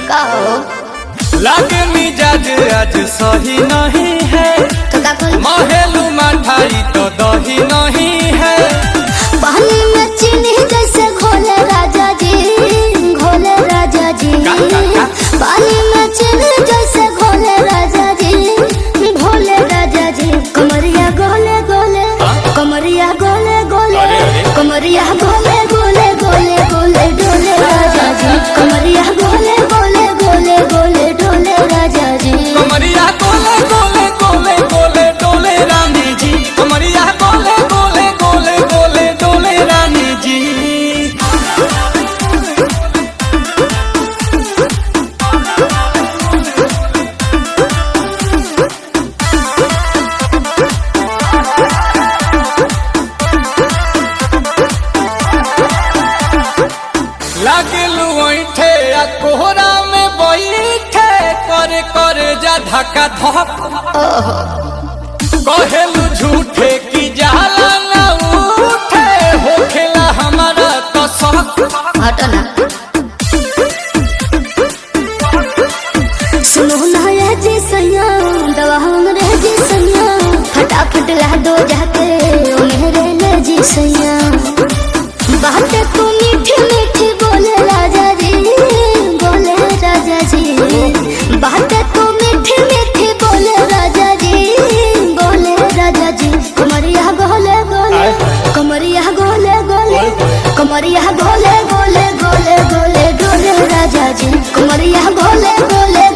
का हो लागे मिजाज आज सही नहीं है, तो का कल महलू मठाई तो दही नहीं है। पानी में चीनी जैसे घोले राजा जी, घोले राजा जी। पानी में चीनी जैसे घोले राजा जी, घोले राजा जी। कमरिया गोले गोले, कमरिया गोले गोले, कमरिया गोले गोले गोले गोले डोले राजा जी। कमरिया गोले गोले गोले गोले डोले राजा जी। कमरिया गोले गोले गोले गोले डोले रानी जी, कमरिया गोले गोले गोले गोले डोले रानी जी। लागलू ऐठे आ कोहरा में बैठे, करे करे जा धक्का धक। कहेलू झूठे की जाला ना उठे, होखेला हमारा तो शक। हटो ना सुनो ना ये जी सैया, दवा हमरे जी सैया। फटाफट ला दो जाके ओ मेरे ले जी सैया। बातें तू मीठी मीठी बोले राजा जी, बोले राजा जी। बातें तू मीठी मीठी बोले राजा जी, बोले राजा जी। कमरिया गोले गोले, कमरिया गोले गोले, कमरिया गोले गोले गोले गोले डोले राजा जी। कमरिया गोले गोले